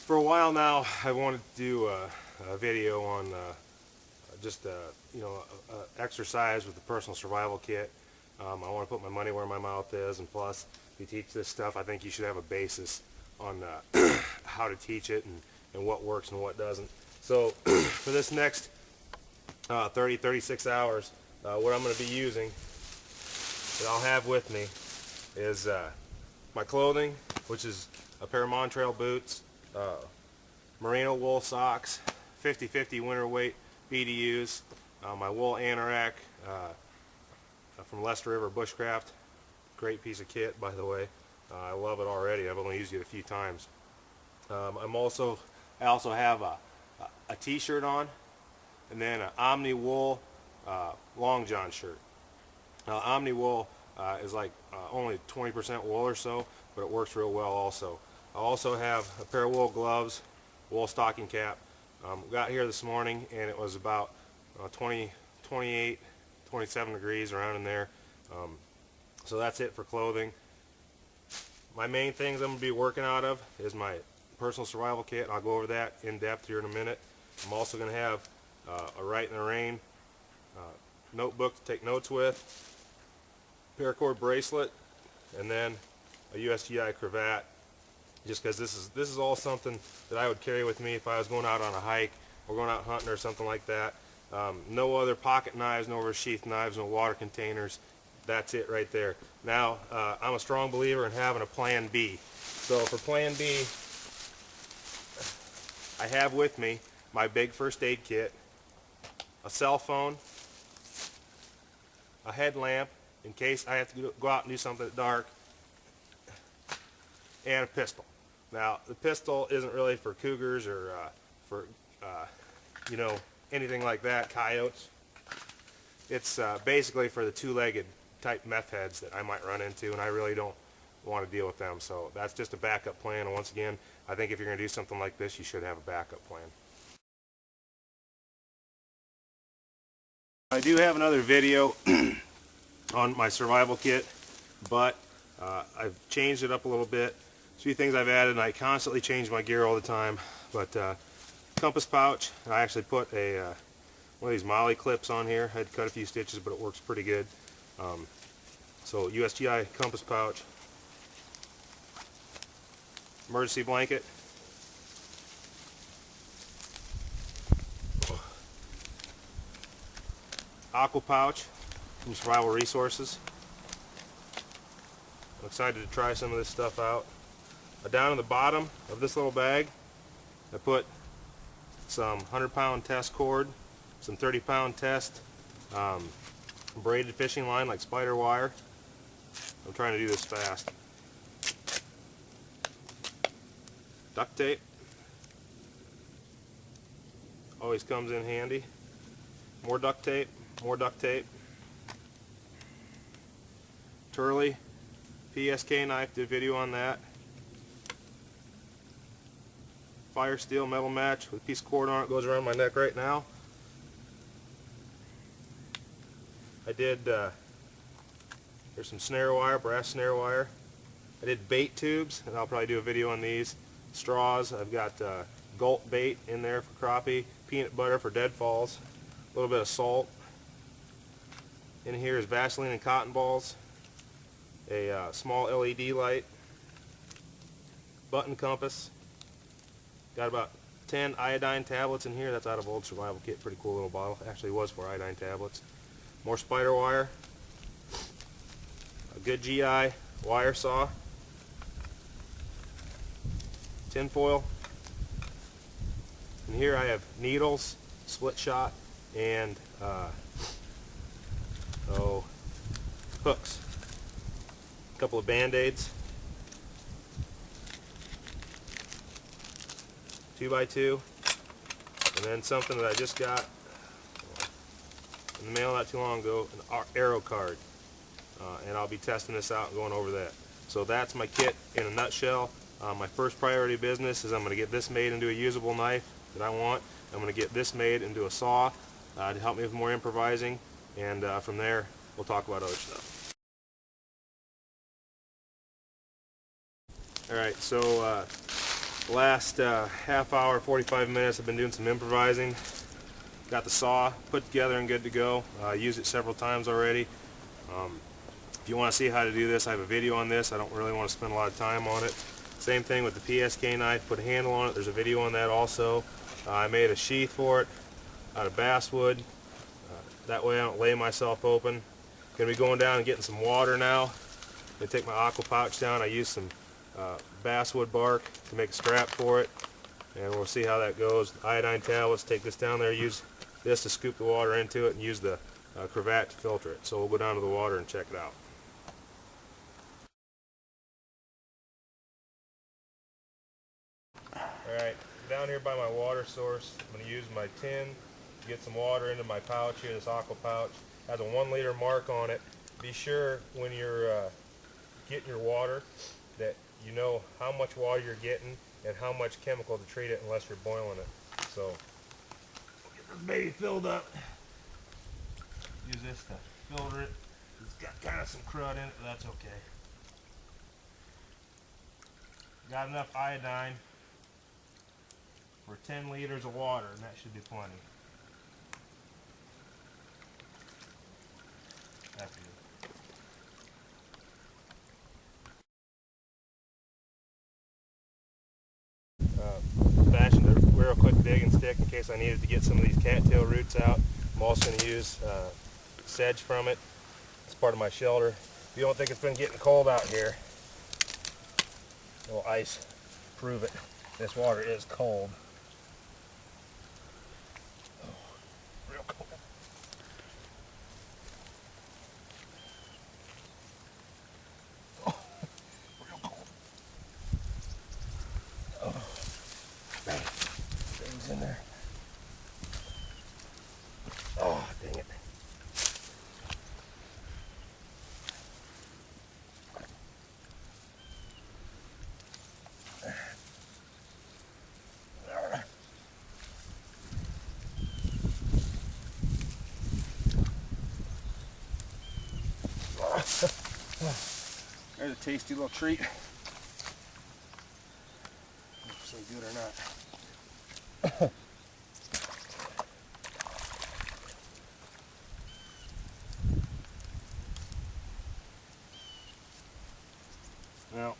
For a while now, I wanted to do a video on just exercise with the personal survival kit. I want to put my money where my mouth is, and plus, if you teach this stuff, I think you should have a basis on how to teach it and what works and what doesn't. So for this next 36 hours, what I'm going to be using that I'll have with me is my clothing, which is a pair of Montrail boots, merino wool socks, 50/50 winter weight BDUs, my wool anorak from Leicester River Bushcraft. Great piece of kit, by the way. I love it already. I've only used it a few times. I also have a t-shirt on, and then an Omni wool long john shirt. Now, Omni wool is like only 20% wool or so, but it works real well also. I also have a pair of wool gloves, wool stocking cap. Got here this morning and it was about 28, 27 degrees, around in there. So that's it for clothing. My main things I'm going to be working out of is my personal survival kit. I'll go over that in depth here in a minute. I'm also going to have a Right in the Rain notebook to take notes with, paracord bracelet, and then a USGI cravat, just because this is all something that I would carry with me if I was going out on a hike or going out hunting or something like that. No other pocket knives, no other sheath knives, no water containers. That's it right there. Now, I'm a strong believer in having a plan B. So for plan B, I have with me my big first aid kit, a cell phone, a headlamp in case I have to go out and do something at dark, and a pistol. Now, the pistol isn't really for cougars or for anything like that, coyotes. It's basically for the two-legged type meth heads that I might run into, and I really don't want to deal with them. So that's just a backup plan. And once again, I think if you're going to do something like this, you should have a backup plan. I do have another video on my survival kit, but I've changed it up a little bit. A few things I've added, and I constantly change my gear all the time. But compass pouch, I actually put a one of these molly clips on here. I had to cut a few stitches, but it works pretty good. So USGI compass pouch, emergency blanket, aqua pouch from Survival Resources. I'm excited to try some of this stuff out. Down in the bottom of this little bag, I put some 100-pound test cord, some 30-pound test braided fishing line like spider wire. I'm trying to do this fast. Duct tape. Always comes in handy. More duct tape, more duct tape. Turley PSK knife, did a video on that. Fire steel metal match with a piece of cord on it, goes around my neck right now. I did, there's some snare wire, brass snare wire. I did bait tubes, and I'll probably do a video on these. Straws, I've got gulp bait in there for crappie, peanut butter for deadfalls, a little bit of salt. In here is Vaseline and cotton balls, a small LED light, button compass. Got about 10 iodine tablets in here. That's out of old survival kit. Pretty cool little bottle. Actually was for iodine tablets. More spider wire. A good GI wire saw. Tin foil. And here I have needles, split shot, and hooks. A couple of band-aids. 2x2, and then something that I just got in the mail not too long ago, an arrow card, and I'll be testing this out and going over that. So that's my kit in a nutshell. My first priority business is I'm going to get this made into a usable knife that I want. I'm going to get this made into a saw to help me with more improvising, and from there we'll talk about other stuff. Alright, so Last half hour, 45 minutes, I've been doing some improvising. Got the saw put together and good to go. Used it several times already. If you want to see how to do this, I have a video on this. I don't really want to spend a lot of time on it. Same thing with the PSK knife, put a handle on it. There's a video on that also. I made a sheath for it out of basswood. That way I don't lay myself open. Gonna be going down and getting some water now. Gonna take my aqua pouch down. I used some basswood bark to make a strap for it, and we'll see how that goes. Iodine tablets, take this down there, use this to scoop the water into it, and use the cravat to filter it. So we'll go down to the water and check it out. Alright, down here by my water source, I'm going to use my tin to get some water into my pouch here, this aqua pouch. It has a 1 liter mark on it. Be sure when you're getting your water that you know how much water you're getting and how much chemical to treat it unless you're boiling it. So, we'll get this baby filled up. Use this to filter it. It's got kind of some crud in it, but that's okay. Got enough iodine for 10 liters of water, and that should be plenty. That's good. Fashioned a real quick digging stick in case I needed to get some of these cattail roots out. I'm also going to use sedge from it. It's part of my shelter. If you don't think it's been getting cold out here, well, ice prove it. This water is cold. Oh, real cold. Oh, real cold. Oh, dang. Things in there. Oh, dang it. There's a tasty little treat. If it's so good or not. Well,